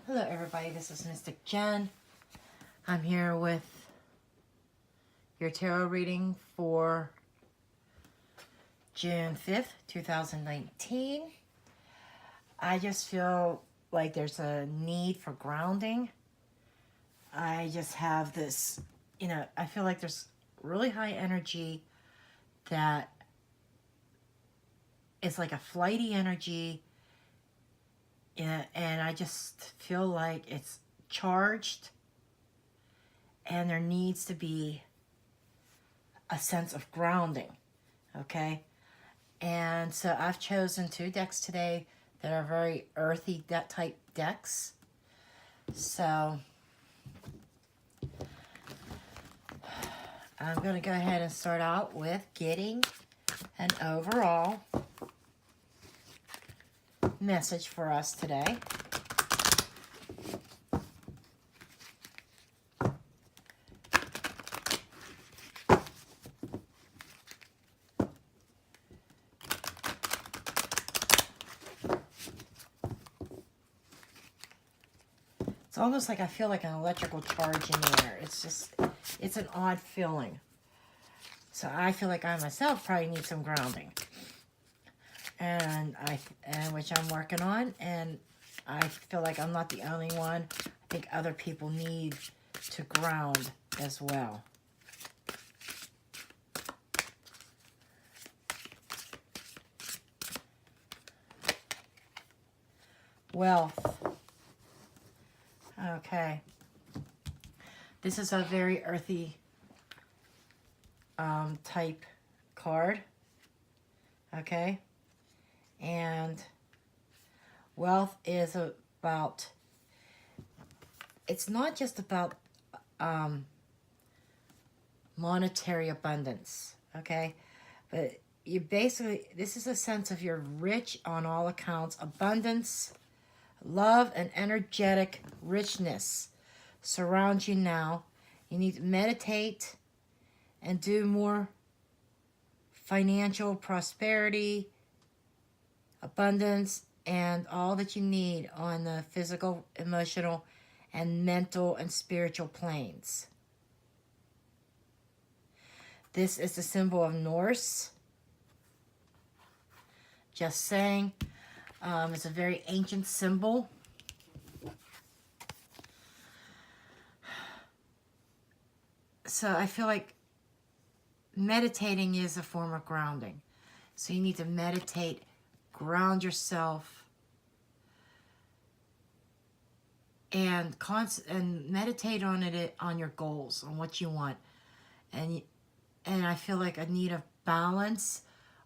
Hello everybody, this is Mystic Jen. I'm here with your tarot reading for June 5th, 2019. I just feel like there's a need for grounding. I just have this, I feel like there's really high energy that is like a flighty energy. And I just feel like it's charged and there needs to be a sense of grounding, okay? And so I've chosen 2 decks today that are very earthy type decks. So I'm going to go ahead and start out with getting an overall message for us today. It's almost like I feel like an electrical charge in the air. It's an odd feeling. So I feel like I myself probably need some grounding. And which I'm working on, and I feel like I'm not the only one. I think other people need to ground as well. Wealth. Okay. This is a very earthy type card. Okay. And wealth is about, it's not just about monetary abundance, okay? But you basically, this is a sense of you're rich on all accounts. Abundance, love, and energetic richness surround you now. You need to meditate and do more financial prosperity, abundance, and all that you need on the physical, emotional, and mental and spiritual planes. This is the symbol of Norse. Just saying. It's a very ancient symbol. So I feel like meditating is a form of grounding. So you need to meditate, ground yourself, and meditate on it, on your goals, on what you want. And I feel like a need of balance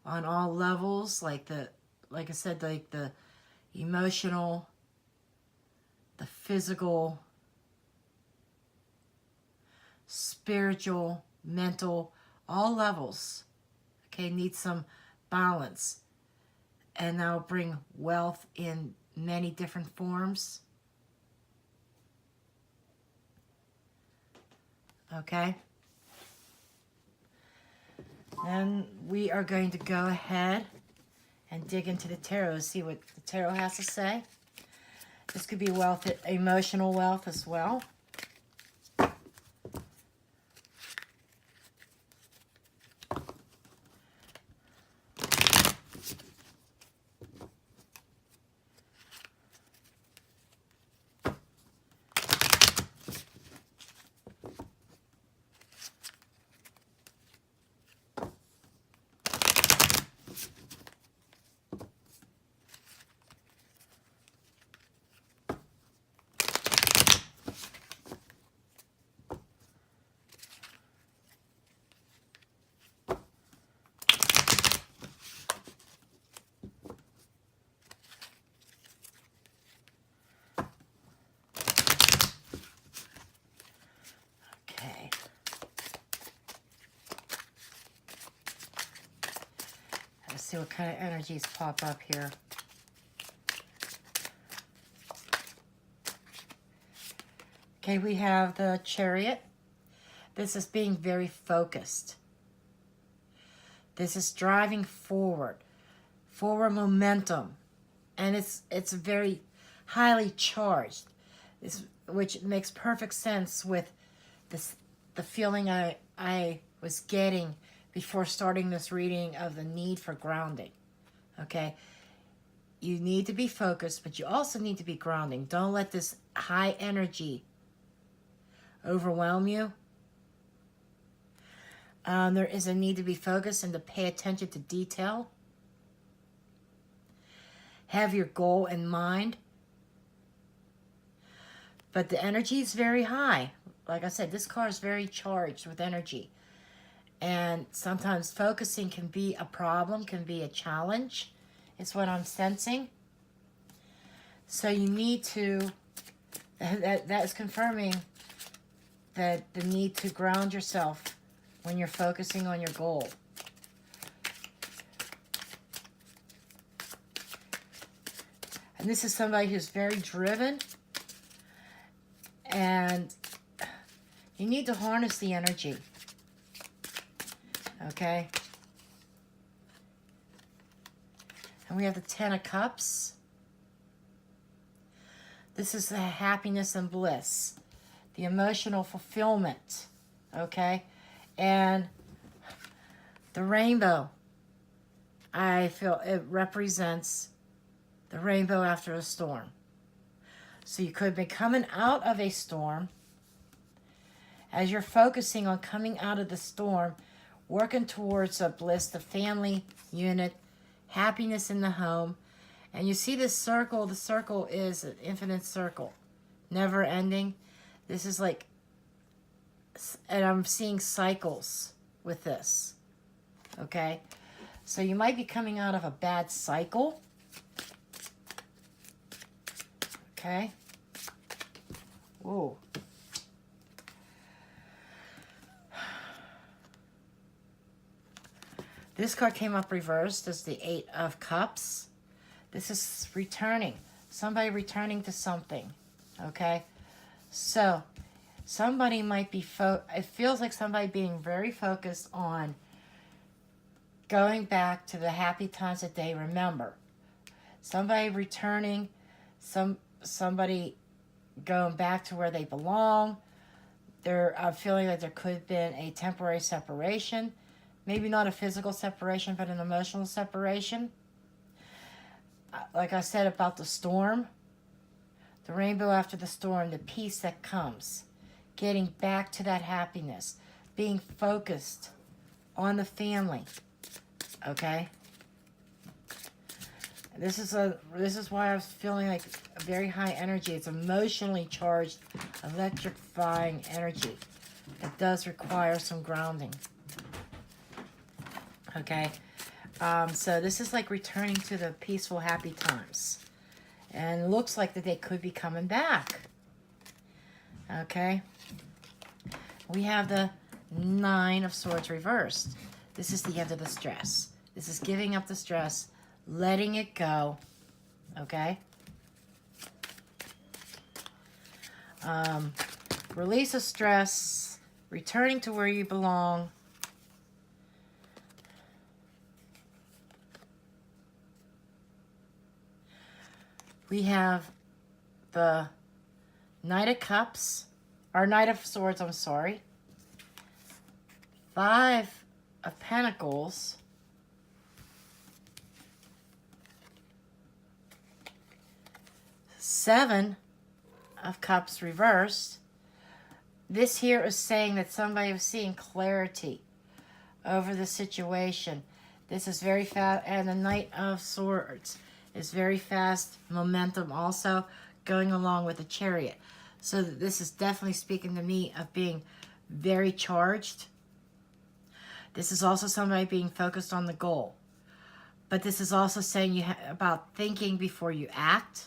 on all levels, like I said, like the emotional, the physical, spiritual, mental, all levels. Okay, need some balance. And that'll bring wealth in many different forms. Okay. Then we are going to go ahead and dig into the tarot, see what the tarot has to say. This could be wealth, emotional wealth as well. Let's see what kind of energies pop up here. Okay, we have the Chariot. This is being very focused. This is driving forward momentum. And it's very highly charged. which makes perfect sense with this, the feeling I was getting before starting this reading of the need for grounding. Okay? You need to be focused, but you also need to be grounding. Don't let this high energy overwhelm you. There is a need to be focused and to pay attention to detail. Have your goal in mind. But the energy is very high. Like I said, this car is very charged with energy. And sometimes focusing can be a problem, can be a challenge. It's what I'm sensing. So you need to, that is confirming that the need to ground yourself when you're focusing on your goal. And this is somebody who's very driven. And you need to harness the energy. Okay? And we have the Ten of Cups. This is the happiness and bliss. The emotional fulfillment. Okay? And the rainbow. I feel it represents the rainbow after a storm. So you could be coming out of a storm. As you're focusing on coming out of the storm, working towards a bliss, the family unit, happiness in the home. And you see this circle. The circle is an infinite circle. Never ending. This is like, and I'm seeing cycles with this. Okay? So you might be coming out of a bad cycle. Okay? Ooh. This card came up reversed as the Eight of Cups. This is returning. Somebody returning to something. Okay? So, somebody might be, it feels like somebody being very focused on going back to the happy times that they remember. Somebody returning, somebody going back to where they belong. They're feeling like there could have been a temporary separation. Maybe not a physical separation, but an emotional separation. Like I said about the storm, the rainbow after the storm, the peace that comes. Getting back to that happiness. Being focused on the family. Okay? This is why I was feeling like a very high energy. It's emotionally charged, electrifying energy. It does require some grounding. Okay? So this is like returning to the peaceful, happy times. And it looks like that they could be coming back. Okay? We have the Nine of Swords reversed. This is the end of the stress. This is giving up the stress, letting it go. Okay? Release of stress, returning to where you belong. We have the Knight of Cups, or Knight of Swords, I'm sorry. Five of Pentacles. Seven of Cups reversed. This here is saying that somebody was seeing clarity over the situation. This is very fast, and the Knight of Swords is very fast momentum also going along with the Chariot. So this is definitely speaking to me of being very charged. This is also somebody being focused on the goal. But this is also saying about thinking before you act.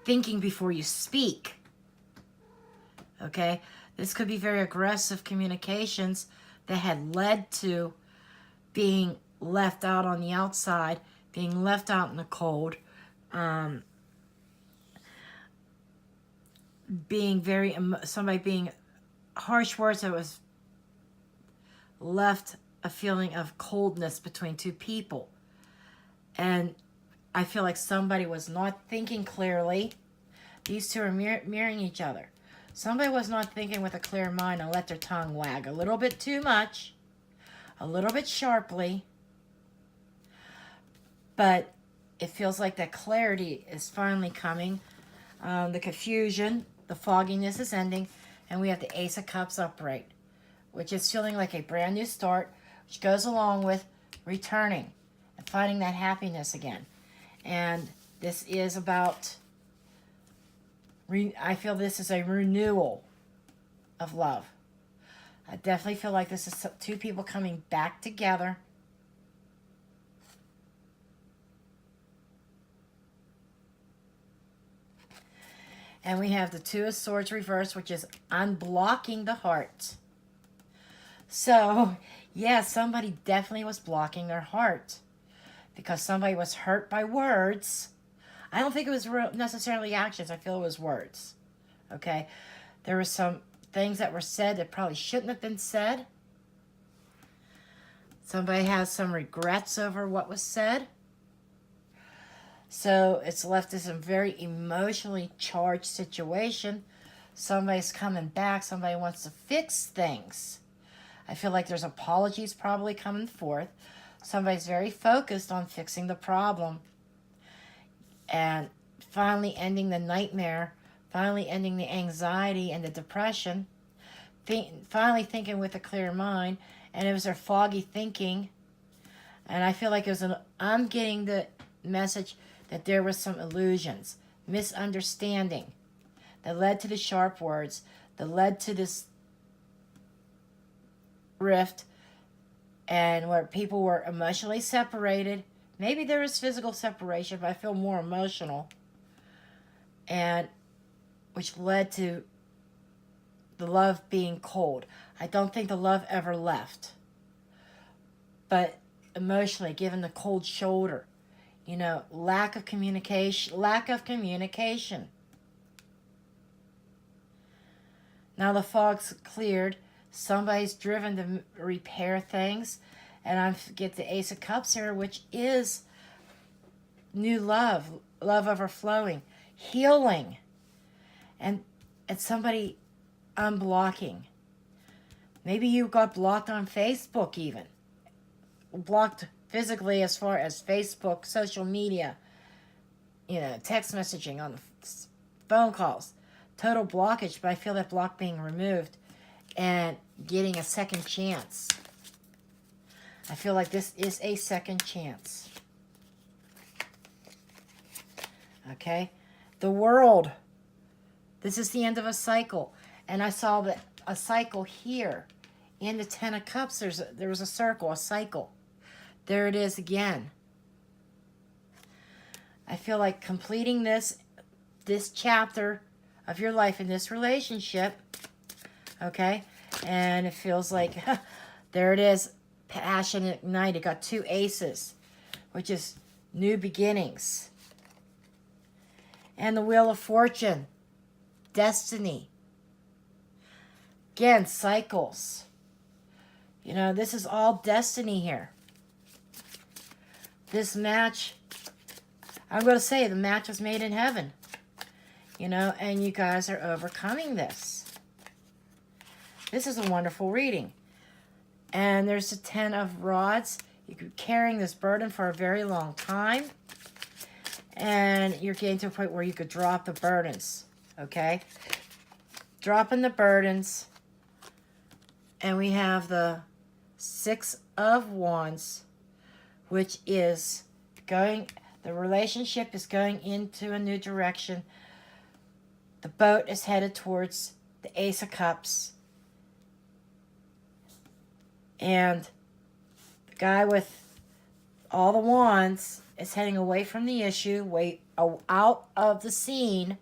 Thinking before you speak. Okay? This could be very aggressive communications that had led to being left out on the outside, being left out in the cold, somebody being harsh words that was left a feeling of coldness between two people. And I feel like somebody was not thinking clearly. These two are mirroring each other. Somebody was not thinking with a clear mind and let their tongue wag a little bit too much, a little bit sharply, but it feels like that clarity is finally coming. The confusion, the fogginess is ending, and we have the Ace of Cups upright, which is feeling like a brand new start, which goes along with returning and finding that happiness again. And this is about, I feel this is a renewal of love. I definitely feel like this is two people coming back together. And we have the Two of Swords reversed, which is unblocking the heart. So, yeah, somebody definitely was blocking their heart because somebody was hurt by words. I don't think it was necessarily actions. I feel it was words. Okay? There were some things that were said that probably shouldn't have been said. Somebody has some regrets over what was said. So it's left as a very emotionally charged situation. Somebody's coming back. Somebody wants to fix things. I feel like there's apologies probably coming forth. Somebody's very focused on fixing the problem. And finally ending the nightmare. Finally ending the anxiety and the depression. Finally thinking with a clear mind. And it was their foggy thinking. And I feel like it was I'm getting the message that there was some illusions, misunderstanding that led to the sharp words, that led to this rift, and where people were emotionally separated. Maybe there was physical separation, but I feel more emotional, and which led to the love being cold. I don't think the love ever left, but emotionally given the cold shoulder. You know, lack of communication. Now the fog's cleared. Somebody's driven to repair things. And I get the Ace of Cups here, which is new love. Love overflowing. Healing. And somebody unblocking. Maybe you got blocked on Facebook even. Blocked physically as far as Facebook, social media, you know, text messaging, on the phone calls. Total blockage, but I feel that block being removed and getting a second chance. I feel like this is a second chance. Okay? The World. This is the end of a cycle. And I saw that a cycle here in the Ten of Cups. There was a circle, a cycle. There it is again. I feel like completing this chapter of your life in this relationship, okay? And it feels like, there it is, passion ignited. Got two aces, which is new beginnings. And the Wheel of Fortune, destiny. Again, cycles. You know, this is all destiny here. This match, I'm going to say the match was made in heaven. You know, and you guys are overcoming this. This is a wonderful reading. And there's the 10 of Rods. You're carrying this burden for a very long time. And you're getting to a point where you could drop the burdens. Okay? Dropping the burdens. And we have the 6 of Wands, which is the relationship is going into a new direction. The boat is headed towards the Ace of Cups. And the guy with all the wands is heading away from the issue, out of the scene,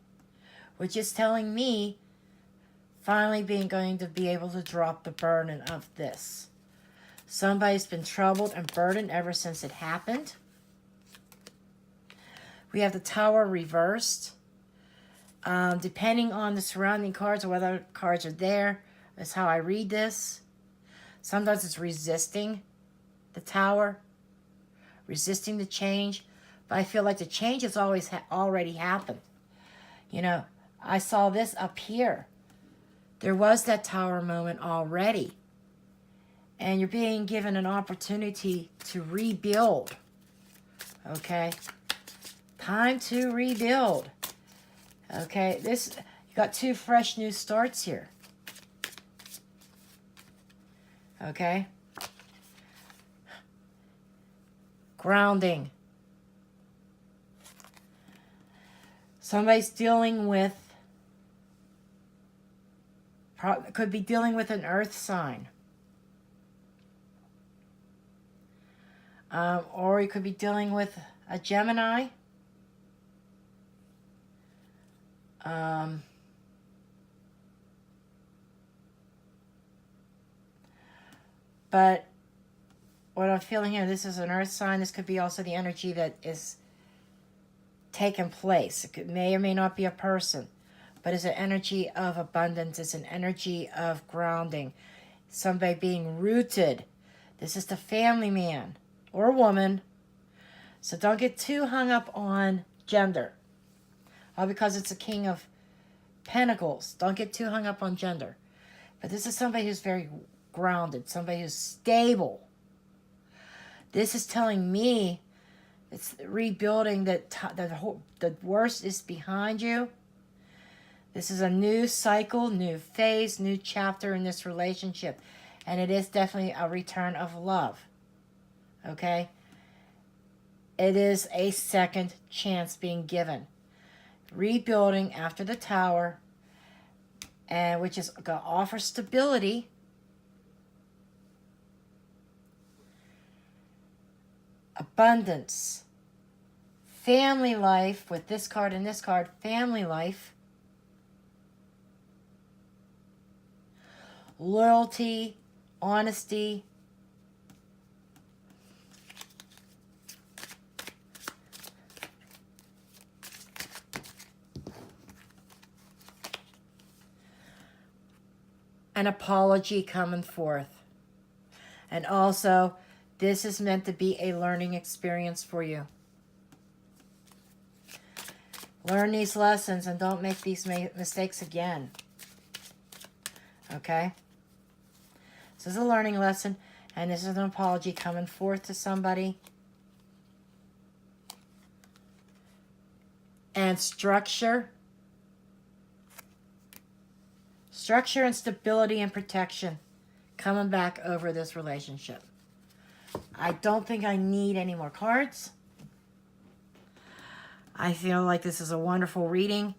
which is telling me finally going to be able to drop the burden of this. Somebody's been troubled and burdened ever since it happened. We have the Tower reversed. Depending on the surrounding cards or whether cards are there, is how I read this. Sometimes it's resisting the Tower, resisting the change. But I feel like the change has already happened. You know, I saw this up here. There was that tower moment already. And you're being given an opportunity to rebuild. Okay? Time to rebuild. Okay? You got 2 fresh new starts here. Okay? Grounding. Somebody's dealing with, could be dealing with an earth sign. Or you could be dealing with a Gemini. But what I'm feeling here, this is an earth sign. This could be also the energy that is taking place. It may or may not be a person, but it's an energy of abundance. It's an energy of grounding. Somebody being rooted. This is the family man or woman. So don't get too hung up on gender. All because it's a King of Pentacles. Don't get too hung up on gender. But this is somebody who's very grounded. Somebody who's stable. This is telling me it's rebuilding that the worst is behind you. This is a new cycle, new phase, new chapter in this relationship. And it is definitely a return of love. Okay? It is a second chance being given. Rebuilding after the tower, and which is going to offer stability. Abundance. Family life with this card and this card. Family life. Loyalty. Honesty. An apology coming forth. And also, this is meant to be a learning experience for you. Learn these lessons and don't make these mistakes again. Okay? This is a learning lesson, and this is an apology coming forth to somebody. And structure. Structure and stability and protection coming back over this relationship. I don't think I need any more cards. I feel like this is a wonderful reading.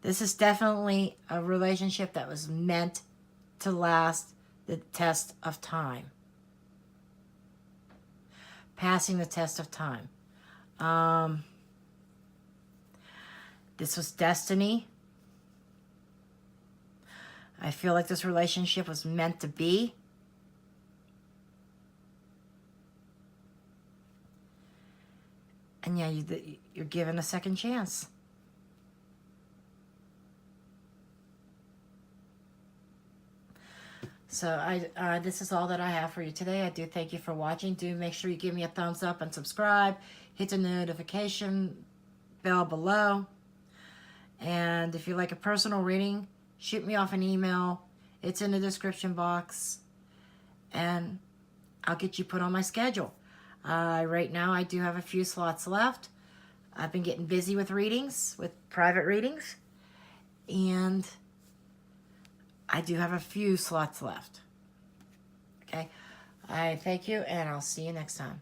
This is definitely a relationship that was meant to last the test of time. Passing the test of time. This was destiny. I feel like this relationship was meant to be. And yeah, you're given a second chance. So this is all that I have for you today. I do thank you for watching. Do make sure you give me a thumbs up and subscribe. Hit the notification bell below. And if you like a personal reading, shoot me off an email. It's in the description box. And I'll get you put on my schedule. Right now, I do have a few slots left. I've been getting busy with readings, with private readings. And I do have a few slots left. Okay? I thank you, and I'll see you next time.